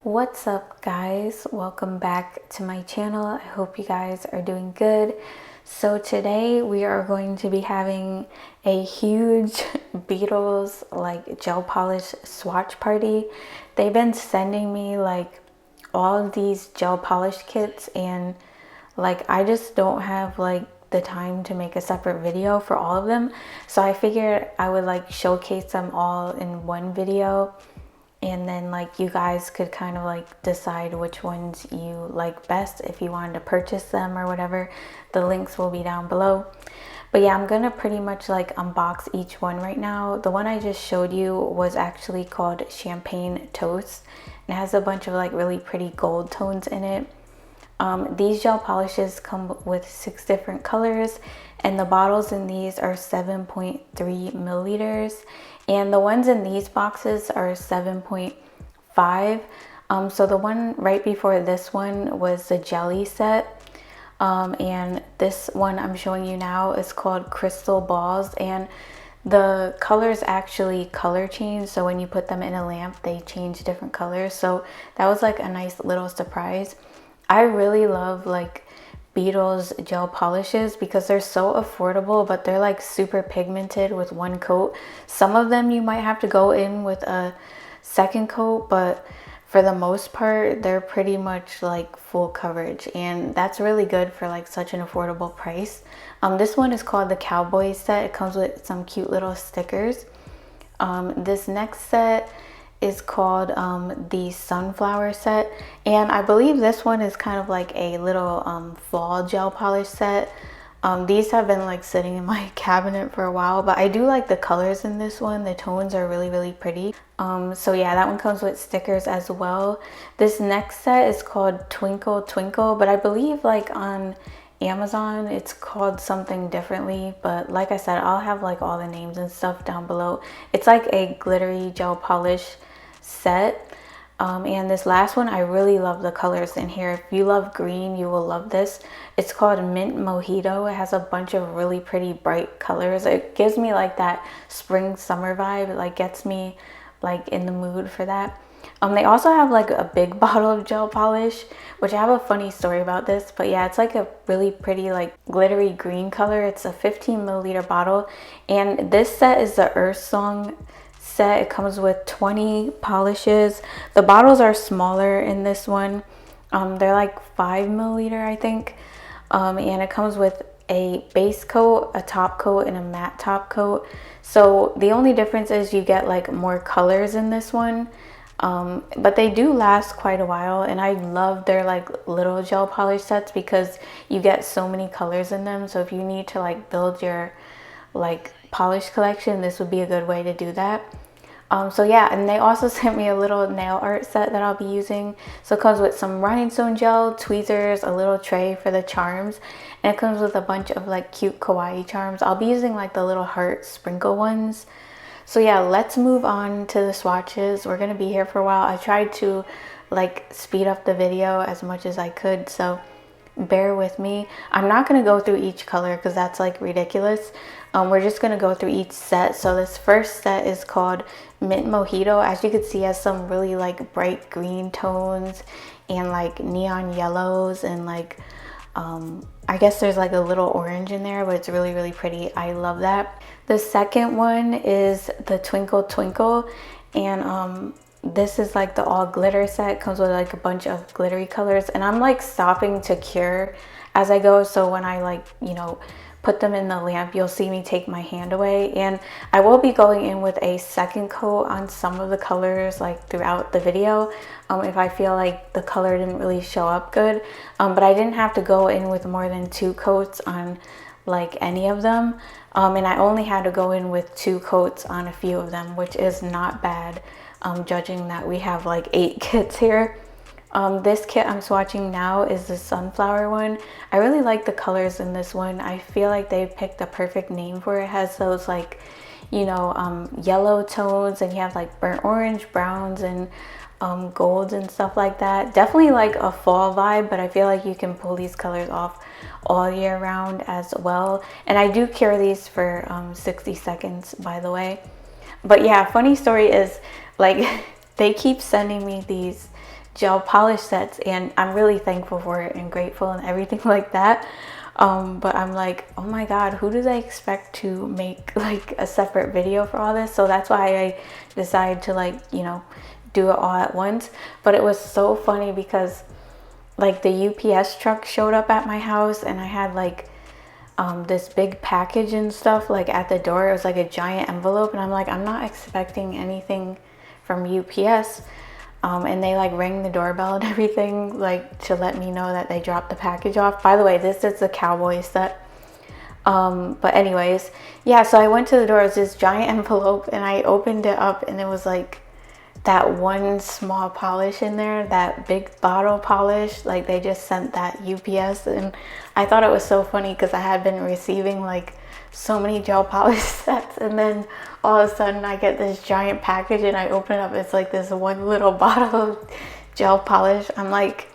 What's up, guys? Welcome back to my channel. I hope you guys are doing good. So today we are going to be having a huge Beetles like gel polish swatch party. They've been sending me like all of these gel polish kits, and like I just don't have like the time to make a separate video for all of them, so I figured I would like showcase them all in one video, and then like you guys could kind of like decide which ones you like best if you wanted to purchase them or whatever. The links will be down below. But yeah, I'm gonna pretty much like unbox each one right now. The one I just showed you was actually called Champagne Toast. It has a bunch of like really pretty gold tones in it. These gel polishes come with 6 different colors, and the bottles in these are 7.3 milliliters, and the ones in these boxes are 7.5. So the one right before this one was the jelly set, and this one I'm showing you now is called Crystal Balls, and the colors actually color change, so when you put them in a lamp they change different colors. So that was like a nice little surprise. I really love like Beetles gel polishes because they're so affordable, but they're like super pigmented with one coat. Some of them you might have to go in with a second coat, but for the most part they're pretty much like full coverage, and that's really good for like such an affordable price. This one is called the Cowboy set. It comes with some cute little stickers. This next set is called the Sunflower set, and I believe this one is kind of like a little fall gel polish set. These have been like sitting in my cabinet for a while, but I do like the colors in this one. The tones are really pretty. So yeah, that one comes with stickers as well. This next set is called Twinkle Twinkle, but I believe like on Amazon it's called something differently, but like I said, I'll have like all the names and stuff down below. It's like a glittery gel polish set. And this last one, I really love the colors in here. If you love green, you will love this. It's called Mint Mojito. It has a bunch of really pretty bright colors. It gives me like that spring summer vibe. It like gets me like in the mood for that. They also have like a big bottle of gel polish, which I have a funny story about this, but yeah, it's like a really pretty like glittery green color. It's a 15 milliliter bottle, and this set is the Earth Song set. It comes with 20 polishes. The bottles are smaller in this one. They're like 5 milliliter, I think. And it comes with a base coat, a top coat, and a matte top coat. So the only difference is you get like more colors in this one. But they do last quite a while, and I love their like little gel polish sets because you get so many colors in them. So if you need to like build your like polish collection, this would be a good way to do that. So yeah, and they also sent me a little nail art set that I'll be using. So it comes with some rhinestone gel, tweezers, a little tray for the charms, and it comes with a bunch of like cute kawaii charms. I'll be using like the little heart sprinkle ones. So yeah, let's move on to the swatches. We're gonna be here for a while. I tried to like speed up the video as much as I could, so bear with me. I'm not going to go through each color because that's like ridiculous. We're just going to go through each set. So this first set is called Mint Mojito. As you can see, it has some really like bright green tones and like neon yellows, and like I guess there's like a little orange in there, but it's really pretty. I love that. The second one is the Twinkle Twinkle, and this is like the all glitter set. It comes with like a bunch of glittery colors, and I'm like stopping to cure as I go, so when I like, you know, put them in the lamp, you'll see me take my hand away. And I will be going in with a second coat on some of the colors like throughout the video, if I feel like the color didn't really show up good. But I didn't have to go in with more than 2 coats on like any of them, and I only had to go in with 2 coats on a few of them, which is not bad, judging that we have like 8 kits here. This kit I'm swatching now is the Sunflower one. I really like the colors in this one. I feel like they picked the perfect name for it. It has those like, you know, yellow tones, and you have like burnt orange, browns, and golds and stuff like that. Definitely like a fall vibe, but I feel like you can pull these colors off all year round as well. And I do cure these for 60 seconds, by the way. But yeah, funny story is like they keep sending me these gel polish sets, and I'm really thankful for it and grateful and everything like that. But I'm like, oh my god, who do they expect to make like a separate video for all this? So that's why I decided to, like, you know, do it all at once. But it was so funny because like the UPS truck showed up at my house, and I had like this big package and stuff like at the door. It was like a giant envelope, and I'm like, I'm not expecting anything from UPS. And they like rang the doorbell and everything, like to let me know that they dropped the package off. By the way, this is the cowboy set. But anyways, yeah, so I went to the door. It was this giant envelope, and I opened it up, and it was like that one small polish in there, that big bottle polish. Like they just sent that UPS, and I thought it was so funny because I had been receiving like so many gel polish sets, and then all of a sudden I get this giant package and I open it up. It's like this one little bottle of gel polish. I'm like,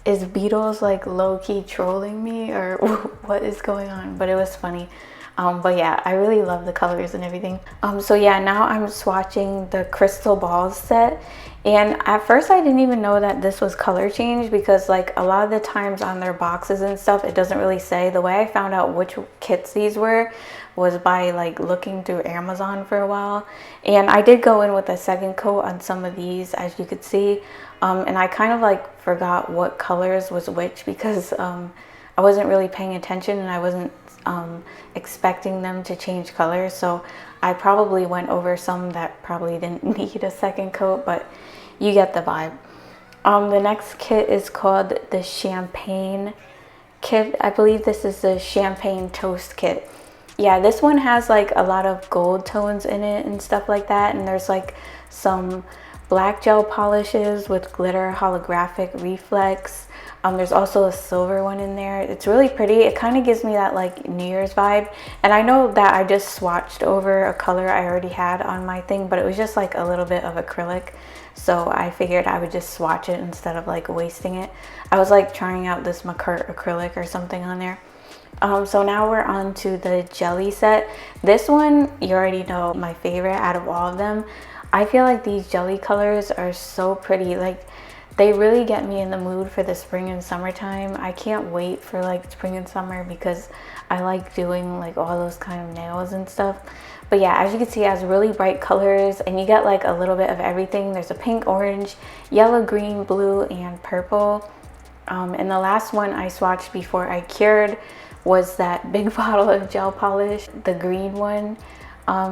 is Beetles like low-key trolling me, or what is going on? But it was funny. But yeah, I really love the colors and everything. So yeah, now I'm swatching the Crystal Balls set. And at first I didn't even know that this was color change, because like a lot of the times on their boxes and stuff, it doesn't really say. The way I found out which kits these were was by like looking through Amazon for a while. And I did go in with a second coat on some of these, as you could see. And I kind of like forgot what colors was which, because I wasn't really paying attention, and I wasn't expecting them to change colors. So I probably went over some that probably didn't need a second coat, but you get the vibe. The next kit is called the Champagne kit. I believe this is the Champagne Toast kit. Yeah, this one has like a lot of gold tones in it and stuff like that, and there's like some black gel polishes with glitter holographic reflex. There's also a silver one in there. It's really pretty. It kind of gives me that like New Year's vibe. And I know that I just swatched over a color I already had on my thing, but it was just like a little bit of acrylic. So I figured I would just swatch it instead of like wasting it. I was like trying out this McCurt acrylic or something on there. So now we're on to the jelly set. This one, you already know, my favorite out of all of them. I feel like these jelly colors are so pretty. Like, they really get me in the mood for the spring and summertime. I can't wait for like spring and summer, because I like doing like all those kind of nails and stuff. But yeah, as you can see, it has really bright colors, and you get like a little bit of everything. There's a pink, orange, yellow, green, blue, and purple. And the last one I swatched before I cured was that big bottle of gel polish, the green one.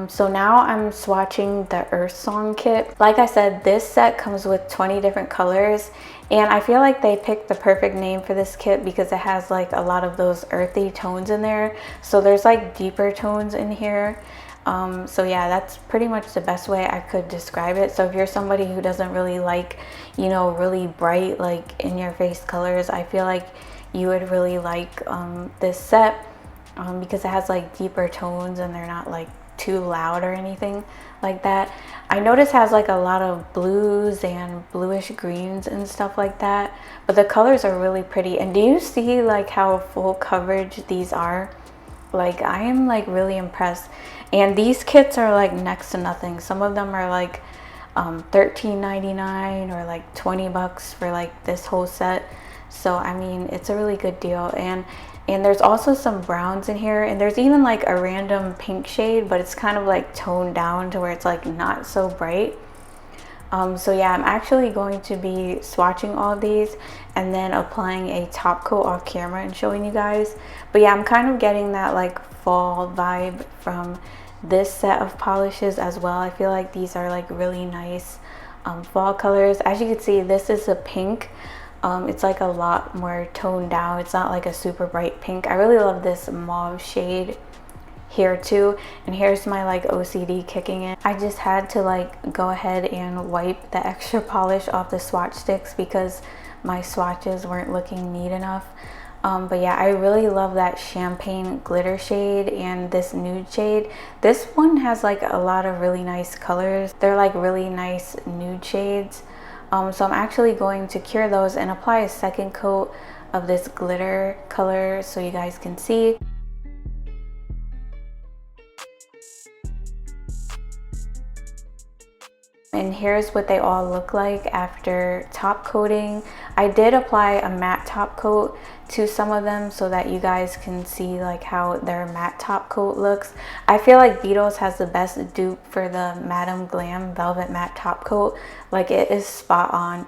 So now I'm swatching the Earth Song kit. Like I said, this set comes with 20 different colors, and I feel like they picked the perfect name for this kit because it has like a lot of those earthy tones in there. So there's like deeper tones in here. So yeah, that's pretty much the best way I could describe it. So if you're somebody who doesn't really like, you know, really bright, like in your face colors, I feel like you would really like this set because it has like deeper tones, and they're not like too loud or anything like that. I noticed it has like a lot of blues and bluish greens and stuff like that, but the colors are really pretty. And do you see like how full coverage these are? Like, I am like really impressed. And these kits are like next to nothing. Some of them are like $13.99 or like 20 bucks for like this whole set. So I mean, it's a really good deal. And there's also some browns in here, and there's even like a random pink shade, but it's kind of like toned down to where it's like not so bright. So yeah, I'm actually going to be swatching all of these and then applying a top coat off camera and showing you guys. But yeah, I'm kind of getting that like fall vibe from this set of polishes as well. I feel like these are like really nice fall colors. As you can see, this is a pink. It's like a lot more toned down. It's not like a super bright pink. I really love this mauve shade here too. And here's my like OCD kicking in. I just had to like go ahead and wipe the extra polish off the swatch sticks because my swatches weren't looking neat enough. But yeah, I really love that champagne glitter shade and this nude shade. This one has like a lot of really nice colors. They're like really nice nude shades. So I'm actually going to cure those and apply a second coat of this glitter color so you guys can see. And here's what they all look like after top coating. I did apply a matte top coat to some of them so that you guys can see like how their matte top coat looks. I feel like Beetles has the best dupe for the Madame Glam Velvet Matte Top Coat. Like, it is spot on.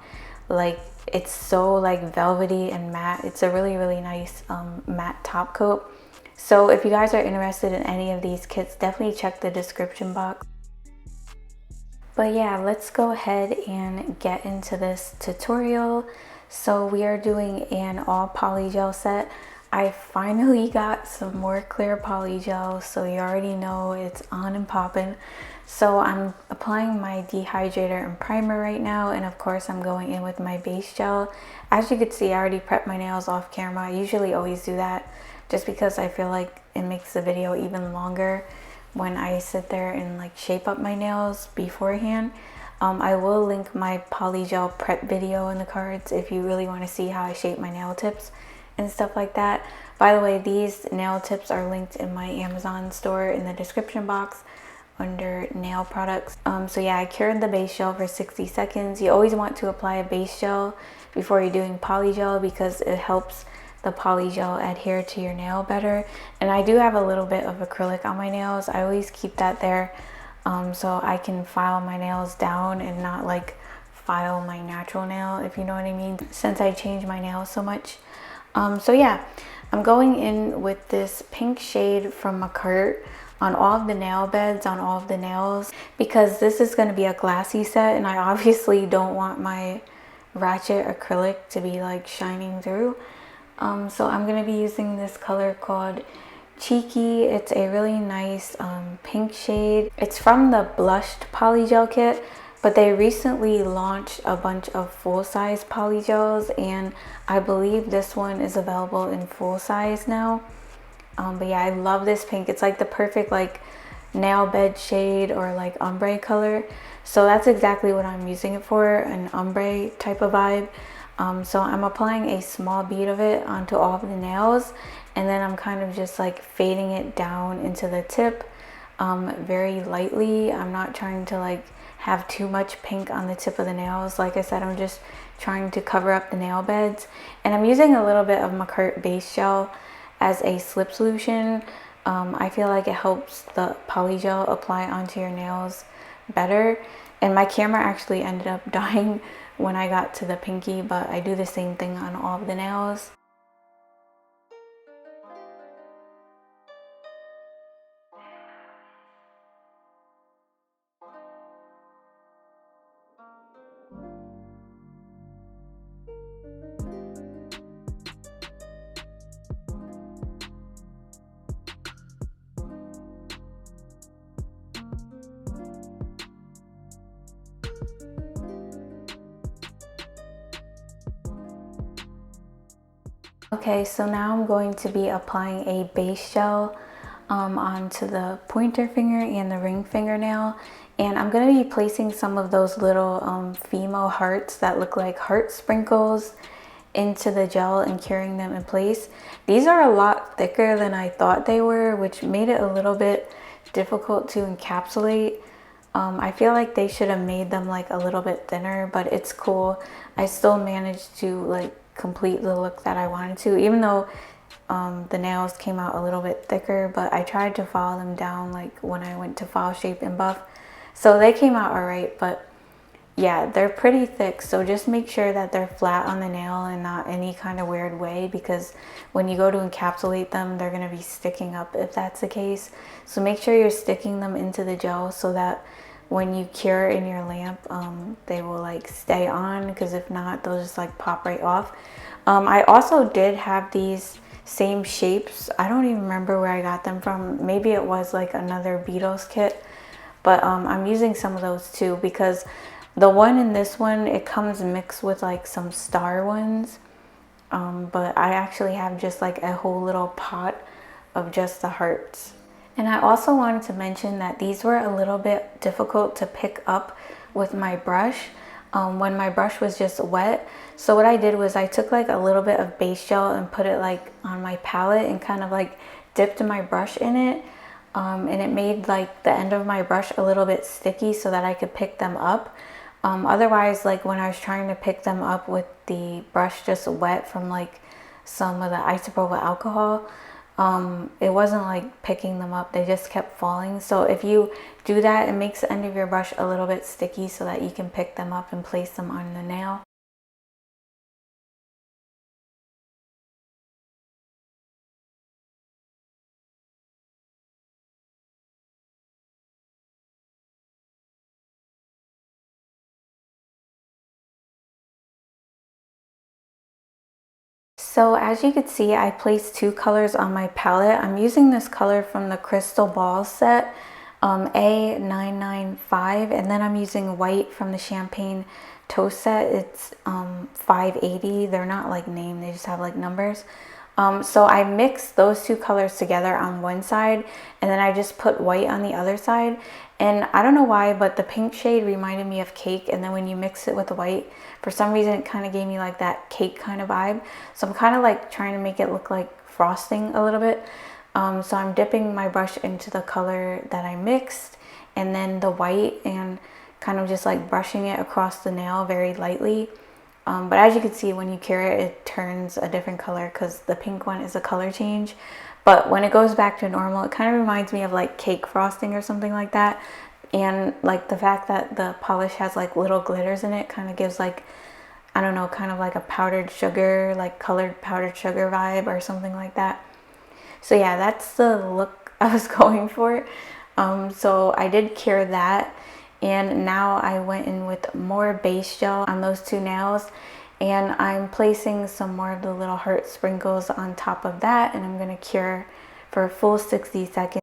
Like, it's so like velvety and matte. It's a really, really nice matte top coat. So if you guys are interested in any of these kits, definitely check the description box. But yeah, let's go ahead and get into this tutorial. So we are doing an all polygel set. I finally got some more clear polygel, so you already know it's on and popping. So I'm applying my dehydrator and primer right now, and of course I'm going in with my base gel. As you can see, I already prepped my nails off camera. I usually always do that just because I feel like it makes the video even longer when I sit there and like shape up my nails beforehand. I will link my polygel prep video in the cards if you really want to see how I shape my nail tips and stuff like that. By the way, these nail tips are linked in my Amazon store in the description box under nail products. So yeah, I cured the base gel for 60 seconds. You always want to apply a base gel before you're doing polygel because it helps the polygel adhere to your nail better. And I do have a little bit of acrylic on my nails. I always keep that there so I can file my nails down and not like file my natural nail, if you know what I mean, since I change my nails so much. So yeah, I'm going in with this pink shade from Mackart on all of the nail beds, on all of the nails, because this is going to be a glassy set and I obviously don't want my ratchet acrylic to be like shining through. So I'm going to be using this color called Cheeky. It's a really nice pink shade. It's from the Blushed Polygel kit, but they recently launched a bunch of full-size polygels, and I believe this one is available in full size now. But yeah, I love this pink. It's like the perfect like nail bed shade or like ombre color. So that's exactly what I'm using it for, an ombre type of vibe. So I'm applying a small bead of it onto all of the nails, and then I'm kind of just like fading it down into the tip very lightly. I'm not trying to like have too much pink on the tip of the nails. Like I said, I'm just trying to cover up the nail beds, and I'm using a little bit of Mackart base gel as a slip solution. I feel like it helps the polygel apply onto your nails better, and my camera actually ended up dying when I got to the pinky, but I do the same thing on all of the nails. Okay, so now I'm going to be applying a base gel onto the pointer finger and the ring fingernail, and I'm going to be placing some of those little Fimo hearts that look like heart sprinkles into the gel and curing them in place. These are a lot thicker than I thought they were, which made it a little bit difficult to encapsulate. I feel like they should have made them like a little bit thinner, but it's cool. I still managed to like complete the look that I wanted to, even though the nails came out a little bit thicker, but I tried to file them down like when I went to file shape and buff, so they came out all right. But yeah, they're pretty thick, so just make sure that they're flat on the nail and not any kind of weird way, because when you go to encapsulate them, they're going to be sticking up if that's the case. So make sure you're sticking them into the gel so that when you cure in your lamp, they will like stay on, because if not, they'll just like pop right off. I also did have these same shapes. I don't even remember where I got them from. Maybe it was like another Beetles kit, but I'm using some of those too, because the one in this one, it comes mixed with like some star ones, but I actually have just like a whole little pot of just the hearts. And I also wanted to mention that these were a little bit difficult to pick up with my brush when my brush was just wet. So what I did was I took like a little bit of base gel and put it like on my palette and kind of like dipped my brush in it and it made like the end of my brush a little bit sticky so that I could pick them up. Otherwise, like when I was trying to pick them up with the brush just wet from like some of the isopropyl alcohol, it wasn't like picking them up, they just kept falling. So if you do that, it makes the end of your brush a little bit sticky so that you can pick them up and place them on the nail. So as you can see, I placed two colors on my palette. I'm using this color from the Crystal Ball set, A995, and then I'm using white from the Champagne Toast set. It's 580. They're not like named, they just have like numbers. So I mixed those two colors together on one side, and then I just put white on the other side. And I don't know why, but the pink shade reminded me of cake, and then when you mix it with the white, for some reason it kind of gave me like that cake kind of vibe. So I'm kind of like trying to make it look like frosting a little bit. So I'm dipping my brush into the color that I mixed and then the white, and kind of just like brushing it across the nail very lightly. But as you can see, when you cure it, it turns a different color because the pink one is a color change. But when it goes back to normal, it kind of reminds me of like cake frosting or something like that. And like the fact that the polish has like little glitters in it kind of gives like, I don't know, kind of like a powdered sugar, like colored powdered sugar vibe or something like that. So yeah, that's the look I was going for. So I did cure that, and now I went in with more base gel on those two nails, and I'm placing some more of the little heart sprinkles on top of that, and I'm going to cure for a full 60 seconds.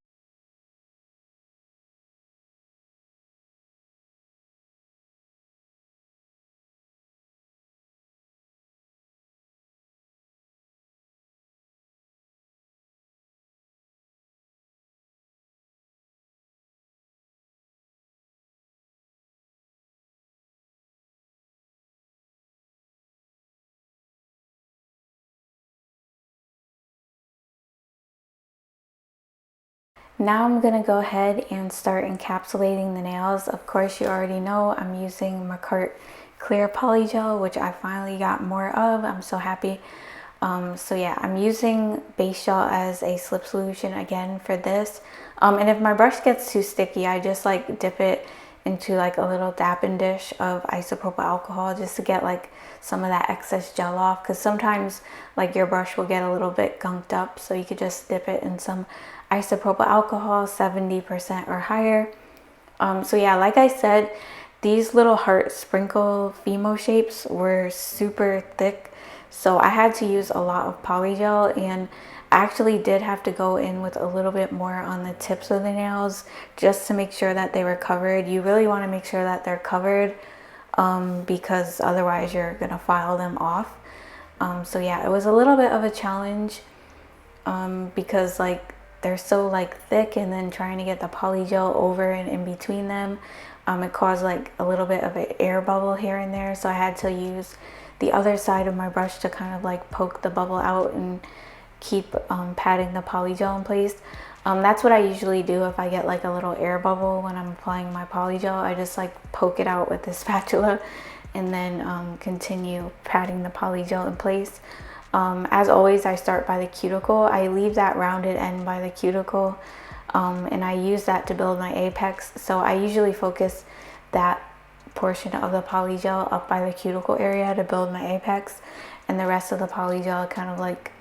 Now I'm going to go ahead and start encapsulating the nails. Of course, you already know I'm using Macartt Clear Polygel, which I finally got more of. I'm so happy. So yeah, I'm using base gel as a slip solution again for this. And if my brush gets too sticky, I just like dip it into like a little dapping dish of isopropyl alcohol just to get like some of that excess gel off, because sometimes like your brush will get a little bit gunked up, so you could just dip it in some isopropyl alcohol, 70% or higher. So yeah, like I said, these little heart sprinkle Fimo shapes were super thick, so I had to use a lot of polygel, and I actually did have to go in with a little bit more on the tips of the nails just to make sure that they were covered. You really want to make sure that they're covered, because otherwise you're gonna file them off. So yeah, it was a little bit of a challenge, because like they're so like thick, and then trying to get the polygel over and in between them, it caused like a little bit of an air bubble here and there, so I had to use the other side of my brush to kind of like poke the bubble out and keep patting the polygel in place. That's what I usually do if I get like a little air bubble when I'm applying my polygel. I just like poke it out with the spatula and then continue patting the polygel in place. As always, I start by the cuticle. I leave that rounded end by the cuticle, and I use that to build my apex. So I usually focus that portion of the polygel up by the cuticle area to build my apex, and the rest of the polygel kind of like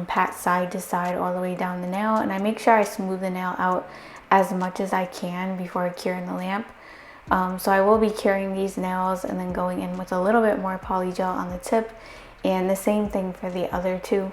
pat side to side all the way down the nail. And I make sure I smooth the nail out as much as I can before I cure in the lamp. So I will be curing these nails and then going in with a little bit more polygel on the tip, and the same thing for the other two.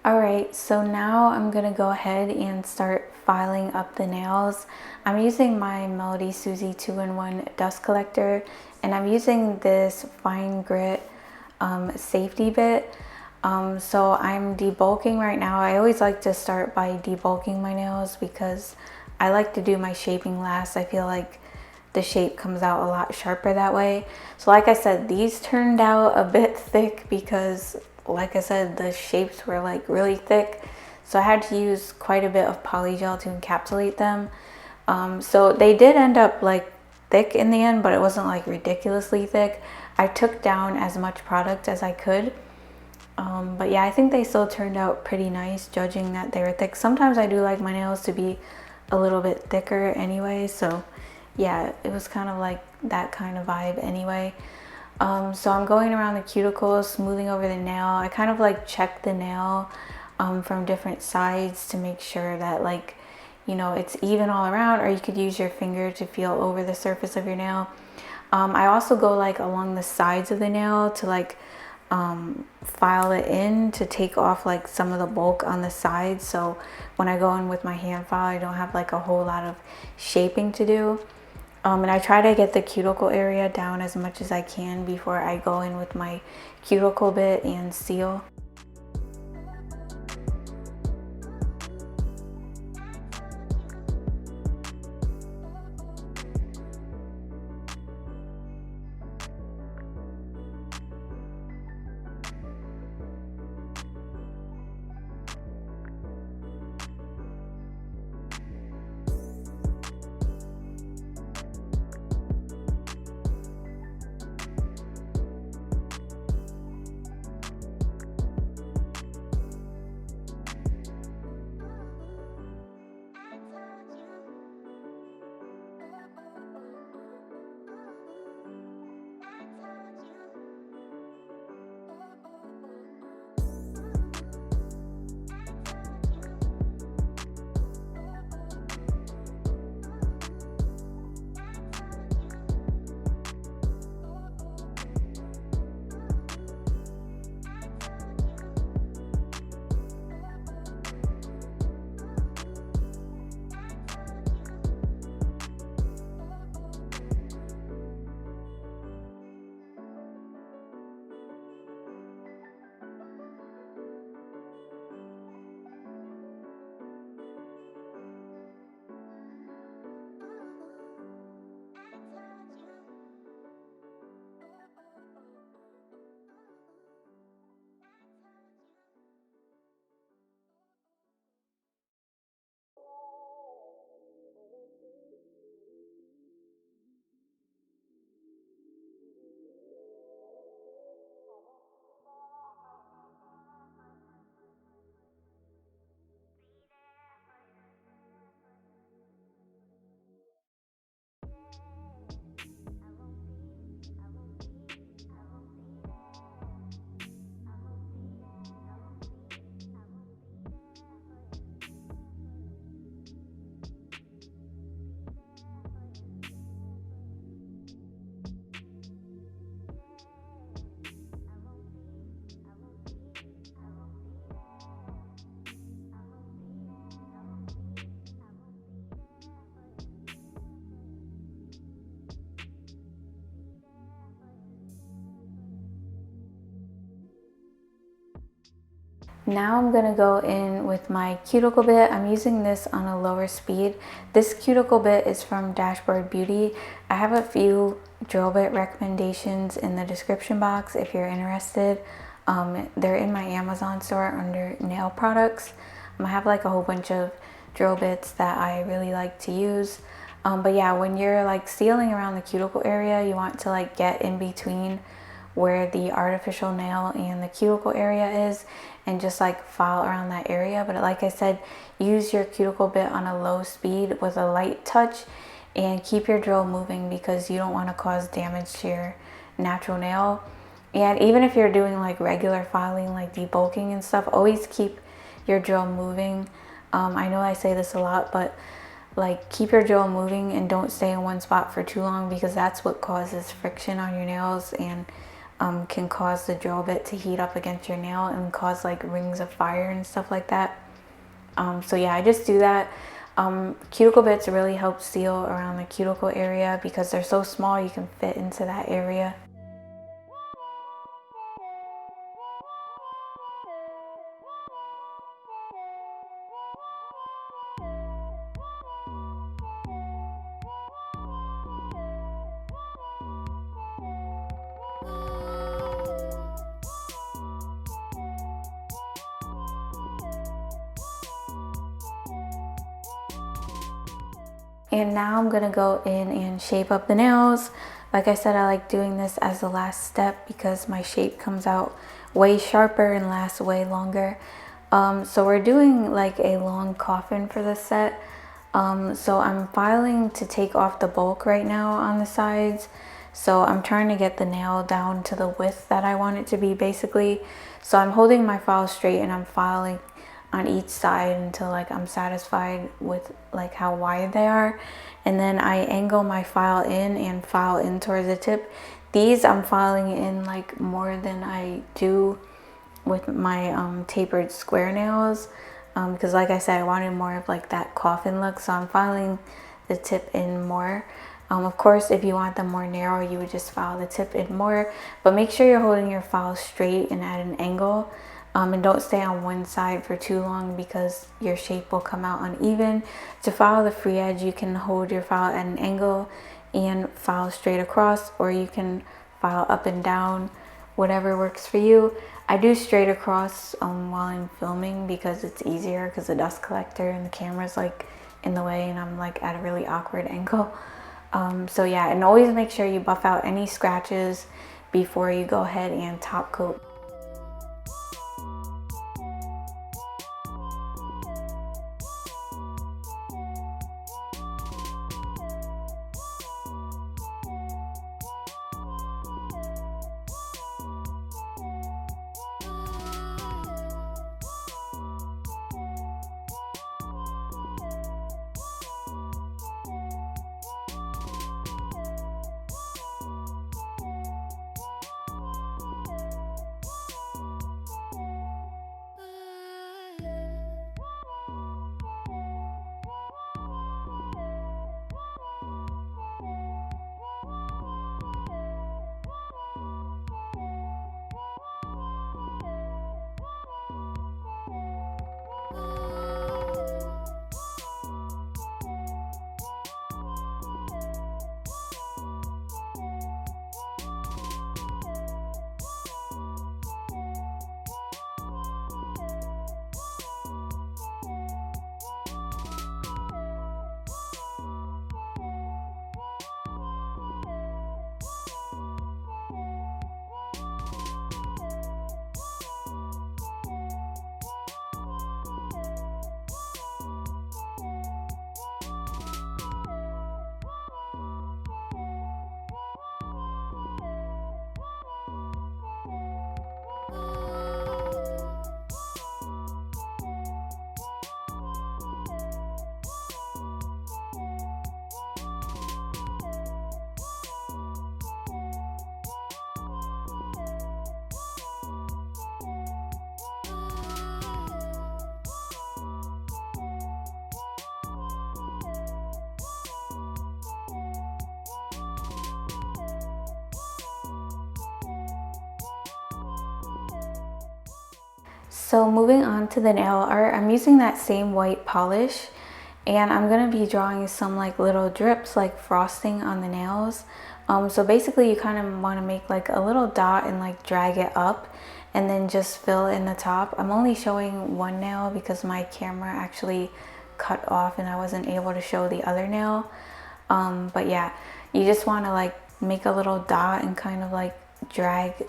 Alright, so now I'm gonna go ahead and start filing up the nails. I'm using my Melody Susie 2-in-1 dust collector, and I'm using this fine grit safety bit. So I'm debulking right now. I always like to start by debulking my nails because I like to do my shaping last. I feel like the shape comes out a lot sharper that way. So like I said, these turned out a bit thick because, like I said, the shapes were like really thick. So I had to use quite a bit of polygel to encapsulate them. So they did end up like thick in the end, but it wasn't like ridiculously thick. I took down as much product as I could. But yeah, I think they still turned out pretty nice, judging that they were thick. Sometimes I do like my nails to be a little bit thicker anyway, so yeah, it was kind of like that kind of vibe anyway. So I'm going around the cuticle, smoothing over the nail. I kind of like check the nail from different sides to make sure that, like, you know, it's even all around, or you could use your finger to feel over the surface of your nail. I also go like along the sides of the nail to like file it in to take off like some of the bulk on the sides, so when I go in with my hand file I don't have like a whole lot of shaping to do. And I try to get the cuticle area down as much as I can before I go in with my cuticle bit and seal. Now I'm gonna go in with my cuticle bit. I'm using this on a lower speed. This cuticle bit is from Dashboard Beauty. I have a few drill bit recommendations in the description box if you're interested. They're in my Amazon store under nail products. I have like a whole bunch of drill bits that I really like to use. But yeah, when you're like sealing around the cuticle area, you want to like get in between where the artificial nail and the cuticle area is and just like file around that area. But like I said, use your cuticle bit on a low speed with a light touch and keep your drill moving because you don't want to cause damage to your natural nail. And even if you're doing like regular filing, like debulking and stuff, always keep your drill moving. I know I say this a lot, but like keep your drill moving and don't stay in one spot for too long because that's what causes friction on your nails and can cause the drill bit to heat up against your nail and cause like rings of fire and stuff like that. So yeah, I just do that. Cuticle bits really help seal around the cuticle area because they're so small you can fit into that area. And now I'm gonna go in and shape up the nails. Like I said, I like doing this as the last step because my shape comes out way sharper and lasts way longer. So we're doing like a long coffin for this set. So I'm filing to take off the bulk right now on the sides. So I'm trying to get the nail down to the width that I want it to be basically. So I'm holding my file straight and I'm filing on each side until like I'm satisfied with like how wide they are, and then I angle my file in and file in towards the tip. These I'm filing in like more than I do with my tapered square nails, because like I said, I wanted more of like that coffin look, so I'm filing the tip in more. Of course, if you want them more narrow, you would just file the tip in more, but make sure you're holding your file straight and at an angle. And don't stay on one side for too long because your shape will come out uneven. To file the free edge, you can hold your file at an angle and file straight across, or you can file up and down, whatever works for you. I do straight across while I'm filming because it's easier, because the dust collector and the camera's like in the way and I'm like at a really awkward angle. So yeah, and always make sure you buff out any scratches before you go ahead and top coat. So moving on to the nail art, I'm using that same white polish and I'm going to be drawing some like little drips like frosting on the nails. So basically you kind of want to make like a little dot and like drag it up and then just fill in the top. I'm only showing one nail because my camera actually cut off and I wasn't able to show the other nail. But yeah, you just want to like make a little dot and kind of like drag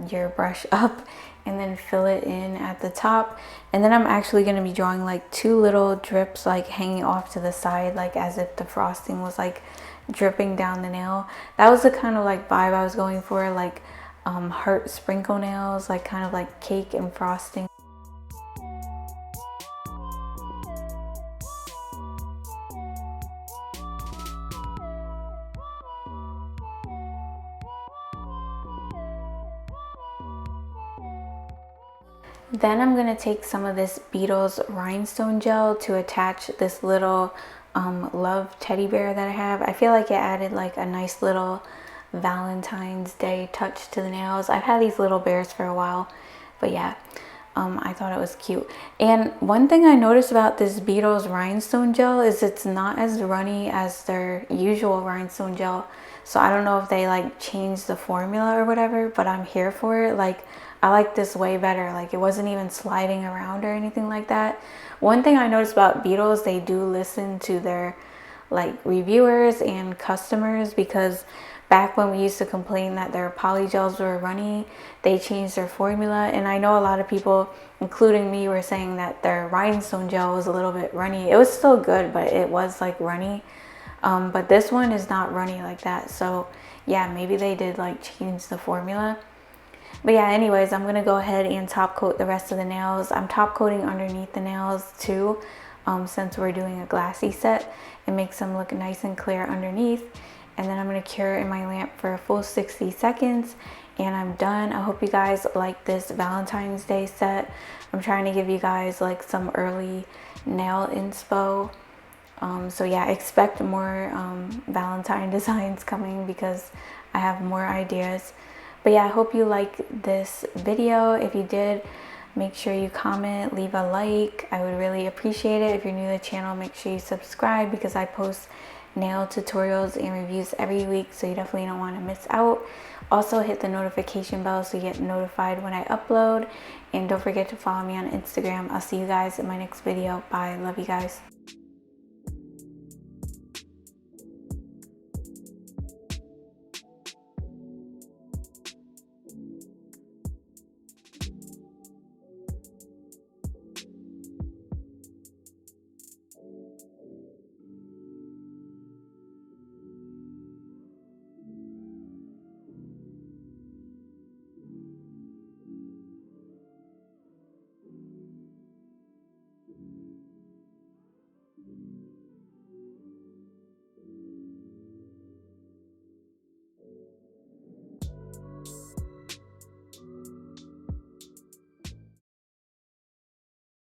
your brush up and then fill it in at the top. And then I'm actually going to be drawing like two little drips like hanging off to the side, like as if the frosting was like dripping down the nail. That was the kind of like vibe I was going for, like heart sprinkle nails, like kind of like cake and frosting. Then I'm going to take some of this Beetles rhinestone gel to attach this little love teddy bear that I have. I feel like it added like a nice little Valentine's Day touch to the nails. I've had these little bears for a while, but yeah, I thought it was cute. And one thing I noticed about this Beetles rhinestone gel is it's not as runny as their usual rhinestone gel. So I don't know if they like changed the formula or whatever, but I'm here for it. Like, I like this way better. Like, it wasn't even sliding around or anything like that. One thing I noticed about Beetles, they do listen to their like reviewers and customers, because back when we used to complain that their polygels were runny, they changed their formula. And I know a lot of people, including me, were saying that their rhinestone gel was a little bit runny. It was still good, but it was like runny. But this one is not runny like that. So yeah, maybe they did like change the formula. But yeah, anyways, I'm going to go ahead and top coat the rest of the nails. I'm top coating underneath the nails too, since we're doing a glassy set. It makes them look nice and clear underneath. And then I'm going to cure in my lamp for a full 60 seconds. And I'm done. I hope you guys like this Valentine's Day set. I'm trying to give you guys like some early nail inspo. So yeah, expect more Valentine designs coming because I have more ideas. But yeah, I hope you like this video. If you did, make sure you comment, leave a like. I would really appreciate it. If you're new to the channel, make sure you subscribe because I post nail tutorials and reviews every week, so you definitely don't want to miss out. Also, hit the notification bell so you get notified when I upload. And don't forget to follow me on Instagram. I'll see you guys in my next video. Bye. Love you guys.